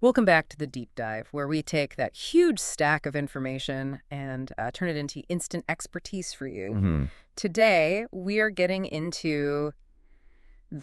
Welcome back to the deep dive, where we take that huge stack of information and turn it into instant expertise for you. Hmm. Today, we are getting into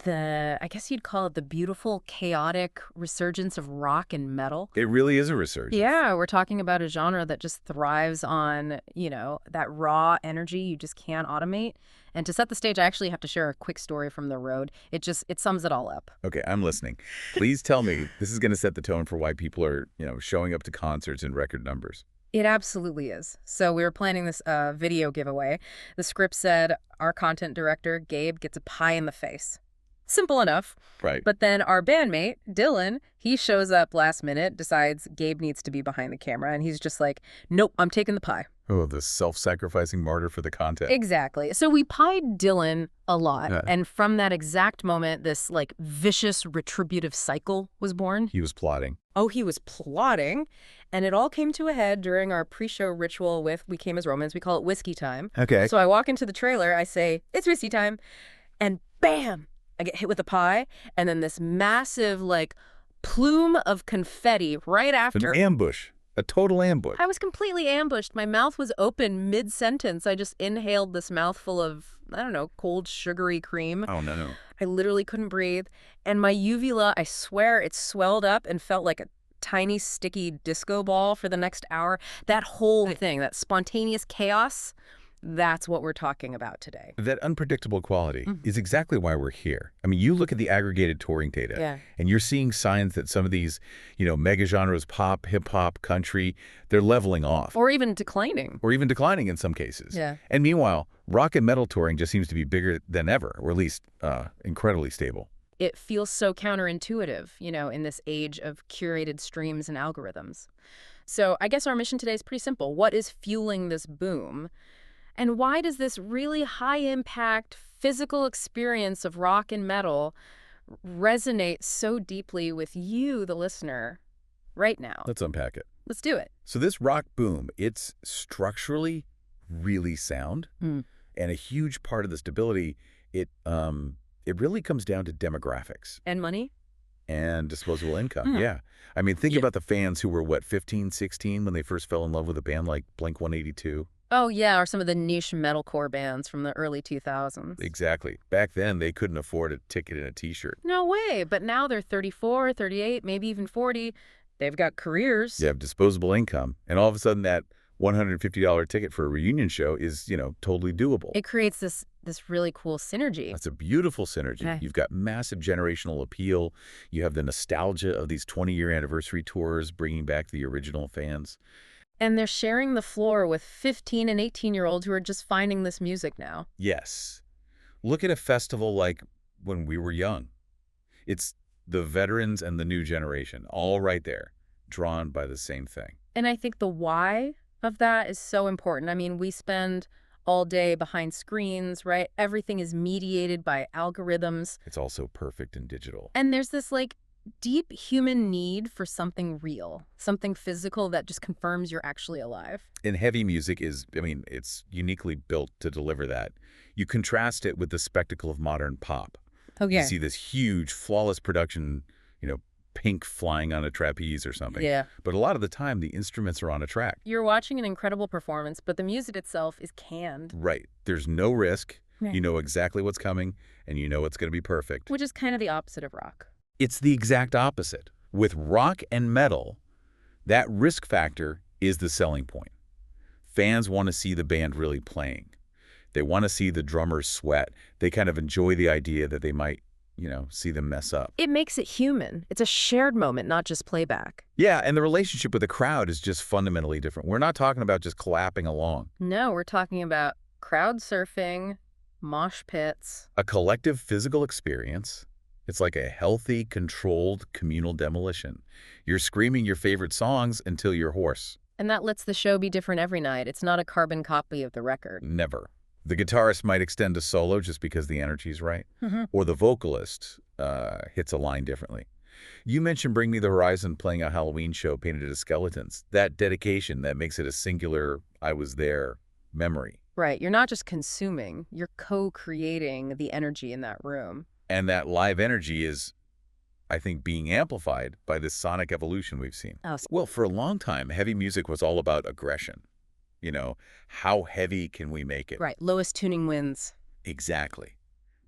I guess you'd call it the beautiful, chaotic resurgence of rock and metal. It really is a resurgence. Yeah, we're talking about a genre that just thrives on, that raw energy you just can't automate. And to set the stage, I actually have to share a quick story from the road. It sums it all up. Okay, I'm listening. Please tell me this is going to set the tone for why people are, showing up to concerts in record numbers. It absolutely is. So we were planning this video giveaway. The script said our content director, Gabe, gets a pie in the face. Simple enough. Right. But then our bandmate, Dylan, he shows up last minute, decides Gabe needs to be behind the camera, and he's just like, nope, I'm taking the pie. Oh, the self-sacrificing martyr for the content. Exactly. So we pied Dylan a lot, Yeah. and from that exact moment, this vicious retributive cycle was born. He was plotting. Oh, he was plotting, and it all came to a head during our pre-show ritual with We Came as Romans. We call it whiskey time. Okay. So I walk into the trailer, I say, it's whiskey time, and bam! I get hit with a pie, and then this massive, plume of confetti right after. An ambush. A total ambush. I was completely ambushed. My mouth was open mid-sentence. I just inhaled this mouthful of, I don't know, cold, sugary cream. Oh, no. I literally couldn't breathe. And my uvula, I swear, it swelled up and felt like a tiny, sticky disco ball for the next hour. That whole thing, that spontaneous chaos, that's what we're talking about today. That unpredictable quality is exactly why we're here. I mean, you look at the aggregated touring data, Yeah. and you're seeing signs that some of these, mega genres, pop, hip-hop, country, they're leveling off. Or even declining. Or even declining in some cases. Yeah. And meanwhile, rock and metal touring just seems to be bigger than ever, or at least incredibly stable. It feels so counterintuitive, in this age of curated streams and algorithms. So I guess our mission today is pretty simple. What is fueling this boom? And why does this really high-impact physical experience of rock and metal resonate so deeply with you, the listener, right now? Let's unpack it. Let's do it. So this rock boom, it's structurally really sound, and a huge part of the stability, it really comes down to demographics And money? and disposable income. Yeah. I mean, think about the fans who were, 15, 16 when they first fell in love with a band like Blink-182. Oh, yeah, or some of the niche metalcore bands from the early 2000s. Exactly. Back then, they couldn't afford a ticket and a T-shirt. No way, but now they're 34, 38, maybe even 40. They've got careers. You have disposable income, and all of a sudden that $150 ticket for a reunion show is, totally doable. It creates this really cool synergy. That's a beautiful synergy. Okay. You've got massive generational appeal. You have the nostalgia of these 20-year anniversary tours bringing back the original fans. And they're sharing the floor with 15 and 18-year-olds who are just finding this music now. Yes. Look at a festival like when we were young. It's the veterans and the new generation, all right there, drawn by the same thing. And I think the why of that is so important. I mean, we spend all day behind screens, right? Everything is mediated by algorithms. It's also perfect and digital. And there's this deep human need for something real, something physical that just confirms you're actually alive. And heavy music is, it's uniquely built to deliver that. You contrast it with the spectacle of modern pop. Okay. You see this huge, flawless production, Pink flying on a trapeze or something. Yeah. But a lot of the time, the instruments are on a track. You're watching an incredible performance, but the music itself is canned. Right. There's no risk. Right. You know exactly what's coming, and you know it's going to be perfect. Which is kind of the opposite of rock. It's the exact opposite. With rock and metal, that risk factor is the selling point. Fans want to see the band really playing. They want to see the drummers sweat. They kind of enjoy the idea that they might, see them mess up. It makes it human. It's a shared moment, not just playback. Yeah, and the relationship with the crowd is just fundamentally different. We're not talking about just clapping along. No, we're talking about crowd surfing, mosh pits. A collective physical experience. It's like a healthy, controlled, communal demolition. You're screaming your favorite songs until you're hoarse. And that lets the show be different every night. It's not a carbon copy of the record. Never. The guitarist might extend a solo just because the energy's right, or the vocalist hits a line differently. You mentioned Bring Me the Horizon playing a Halloween show painted as skeletons. That dedication that makes it a singular, I was there memory. Right. You're not just consuming, you're co-creating the energy in that room. And that live energy is, I think, being amplified by this sonic evolution we've seen. Oh, Well, for a long time, heavy music was all about aggression. How heavy can we make it? right. Lowest tuning wins. Exactly.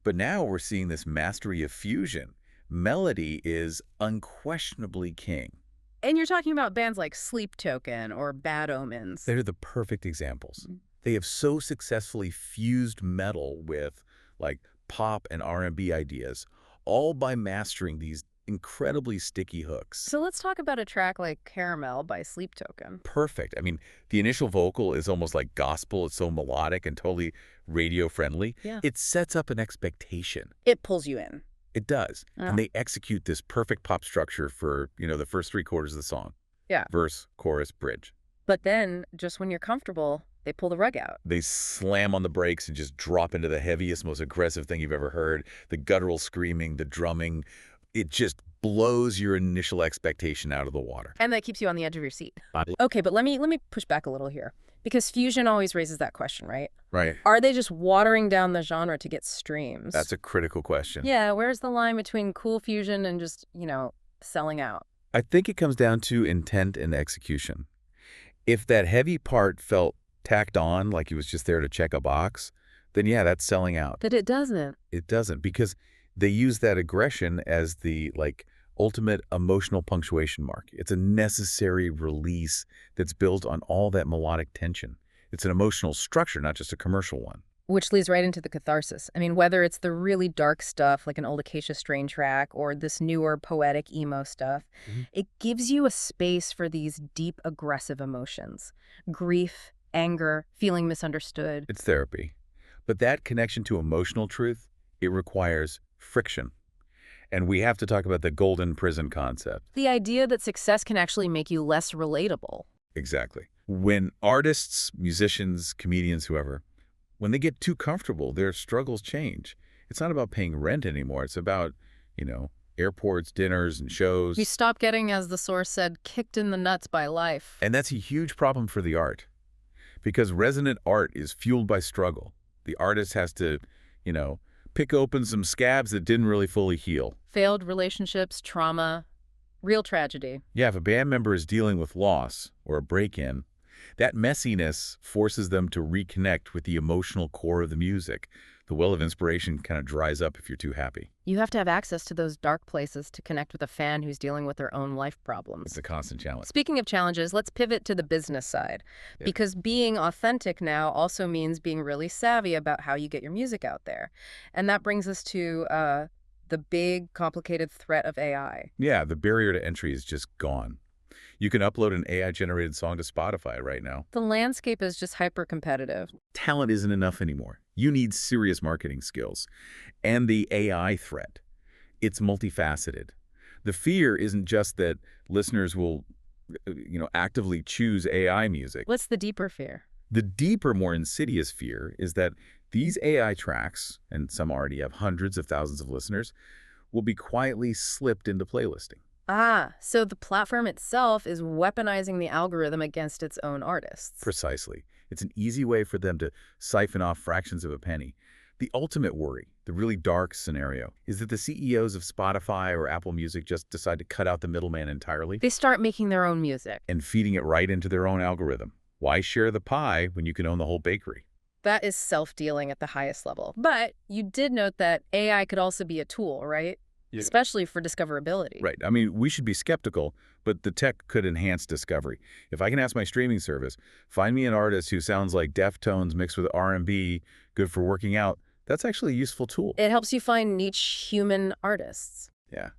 But now we're seeing this mastery of fusion. Melody is unquestionably king. And you're talking about bands like Sleep Token or Bad Omens. They're the perfect examples. Mhm. They have so successfully fused metal with, like, pop and R&B ideas, all by mastering these incredibly sticky hooks. So let's talk about a track like Caramel by Sleep Token. Perfect. I mean, the initial vocal is almost like gospel. It's so melodic and totally radio-friendly. Yeah. It sets up an expectation. It pulls you in. It does. Yeah. And they execute this perfect pop structure for, the first three quarters of the song. Yeah. Verse, chorus, bridge. But then, just when you're comfortable, they pull the rug out. They slam on the brakes and just drop into the heaviest, most aggressive thing you've ever heard. The guttural screaming, the drumming. It just blows your initial expectation out of the water. And that keeps you on the edge of your seat. Okay, but let me push back a little here. Because fusion always raises that question, right? Right. Are they just watering down the genre to get streams? That's a critical question. Yeah, where's the line between cool fusion and just, selling out? I think it comes down to intent and execution. If that heavy part felt tacked on, like it was just there to check a box, then yeah, that's selling out. But it doesn't. It doesn't, because they use that aggression as the, ultimate emotional punctuation mark. It's a necessary release that's built on all that melodic tension. It's an emotional structure, not just a commercial one. Which leads right into the catharsis. I mean, whether it's the really dark stuff like an old Acacia Strain track or this newer poetic emo stuff, it gives you a space for these deep, aggressive emotions. Grief, anger, feeling misunderstood. It's therapy. But that connection to emotional truth, it requires friction. And we have to talk about the golden prison concept. The idea that success can actually make you less relatable. Exactly. When artists, musicians, comedians, whoever, when they get too comfortable, their struggles change. It's not about paying rent anymore. It's about, airports, dinners, and shows. You stop getting, as the source said, kicked in the nuts by life. And that's a huge problem for the art. Because resonant art is fueled by struggle. The artist has to, pick open some scabs that didn't really fully heal. Failed relationships, trauma, real tragedy. Yeah, if a band member is dealing with loss or a break-in, that messiness forces them to reconnect with the emotional core of the music. The well of inspiration kind of dries up if you're too happy. You have to have access to those dark places to connect with a fan who's dealing with their own life problems. It's a constant challenge. Speaking of challenges, let's pivot to the business side. Yeah. Because being authentic now also means being really savvy about how you get your music out there. And that brings us to the big, complicated threat of AI. Yeah, the barrier to entry is just gone. You can upload an AI-generated song to Spotify right now. The landscape is just hyper-competitive. Talent isn't enough anymore. You need serious marketing skills. And the AI threat, it's multifaceted. The fear isn't just that listeners will, actively choose AI music. What's the deeper fear? The deeper, more insidious fear is that these AI tracks, and some already have hundreds of thousands of listeners, will be quietly slipped into playlisting. So the platform itself is weaponizing the algorithm against its own artists. Precisely. It's an easy way for them to siphon off fractions of a penny. The ultimate worry, the really dark scenario, is that the CEOs of Spotify or Apple Music just decide to cut out the middleman entirely They start making their own music. and feeding it right into their own algorithm. Why share the pie when you can own the whole bakery? That is self-dealing at the highest level. But you did note that AI could also be a tool, right? Yeah. Especially for discoverability. Right. I mean, we should be skeptical, but the tech could enhance discovery. If I can ask my streaming service, find me an artist who sounds like Deftones mixed with R&B, good for working out, that's actually a useful tool. It helps you find niche human artists. Yeah.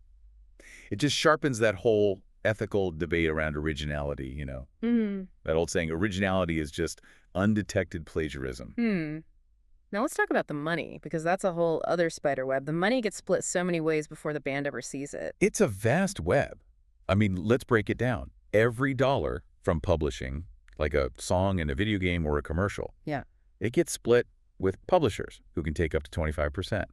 It just sharpens that whole ethical debate around originality, That old saying, originality is just undetected plagiarism. Now let's talk about the money, because that's a whole other spider web. The money gets split so many ways before the band ever sees it. It's a vast web. I mean, let's break it down. Every dollar from publishing, like a song in a video game or a commercial, Yeah. it gets split with publishers who can take up to 25%.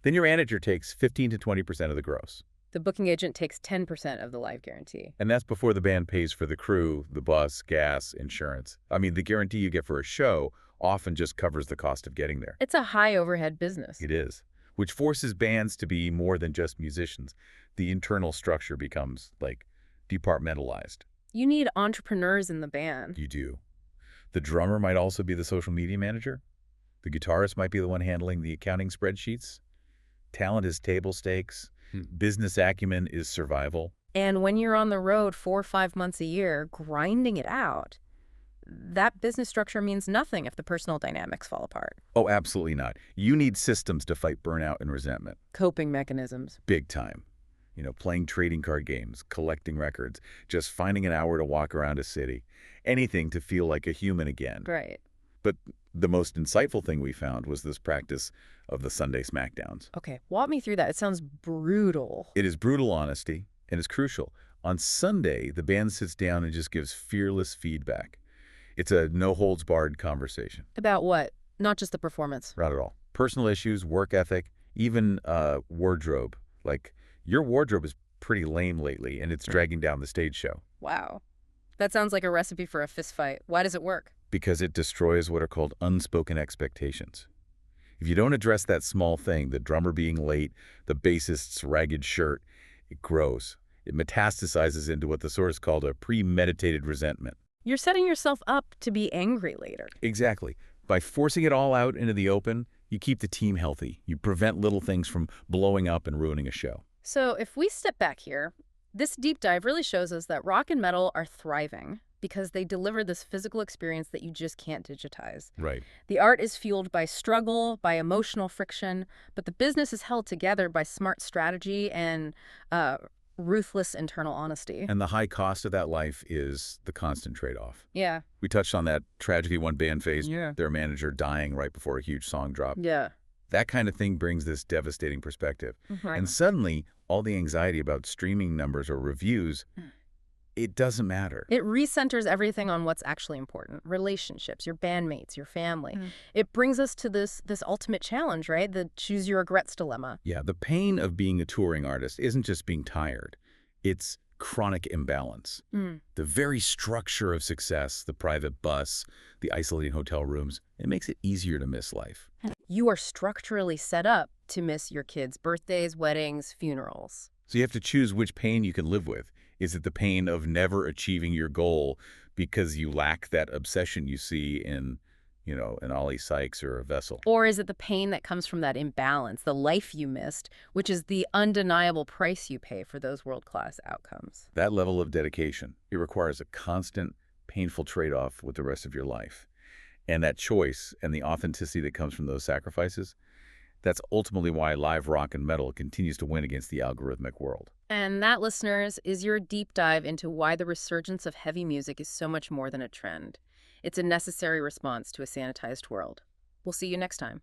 Then your manager takes 15 to 20% of the gross. The booking agent takes 10% of the live guarantee. And that's before the band pays for the crew, the bus, gas, insurance. I mean, the guarantee you get for a show often just covers the cost of getting there. It's a high overhead business. It is. which forces bands to be more than just musicians. The internal structure becomes, like, departmentalized. You need entrepreneurs in the band. You do. The drummer might also be the social media manager. The guitarist might be the one handling the accounting spreadsheets. Talent is table stakes. Business acumen is survival. And when you're on the road 4 or 5 months a year, grinding it out, that business structure means nothing if the personal dynamics fall apart. Oh, absolutely not. You need systems to fight burnout and resentment. Coping mechanisms. Big time. Playing trading card games, collecting records, just finding an hour to walk around a city. Anything to feel like a human again. Right. But the most insightful thing we found was this practice of the Sunday Smackdowns. Okay, walk me through that. It sounds brutal. It is brutal honesty, and it's crucial. On Sunday, the band sits down and just gives fearless feedback. It's a no-holds-barred conversation. About what? Not just the performance. Not at all. Personal issues, work ethic, even wardrobe. Like, your wardrobe is pretty lame lately, and it's dragging down the stage show. Wow. That sounds like a recipe for a fist fight. Why does it work? Because it destroys what are called unspoken expectations. If you don't address that small thing, the drummer being late, the bassist's ragged shirt, it grows. It metastasizes into what the source called a premeditated resentment. You're setting yourself up to be angry later. Exactly. By forcing it all out into the open, you keep the team healthy. You prevent little things from blowing up and ruining a show. So if we step back here, this deep dive really shows us that rock and metal are thriving because they deliver this physical experience that you just can't digitize. Right. The art is fueled by struggle, by emotional friction, but the business is held together by smart strategy and ruthless internal honesty. And the high cost of that life is the constant trade-off. Yeah. We touched on that tragedy one band faced, their manager dying right before a huge song drop. Yeah. That kind of thing brings this devastating perspective. Right. And suddenly, all the anxiety about streaming numbers or reviews, it doesn't matter. It recenters everything on what's actually important. Relationships, your bandmates, your family. It brings us to this ultimate challenge, right? The choose your regrets dilemma. Yeah, the pain of being a touring artist isn't just being tired. It's chronic imbalance. The very structure of success, the private bus, the isolating hotel rooms, it makes it easier to miss life. You are structurally set up to miss your kids' birthdays, weddings, funerals. So you have to choose which pain you can live with. Is it the pain of never achieving your goal because you lack that obsession you see in, an Ollie Sykes or a Vessel? Or is it the pain that comes from that imbalance, the life you missed, which is the undeniable price you pay for those world-class outcomes? That level of dedication, it requires a constant, painful trade-off with the rest of your life. And that choice and the authenticity that comes from those sacrifices, that's ultimately why live rock and metal continues to win against the algorithmic world. And that, listeners, is your deep dive into why the resurgence of heavy music is so much more than a trend. It's a necessary response to a sanitized world. We'll see you next time.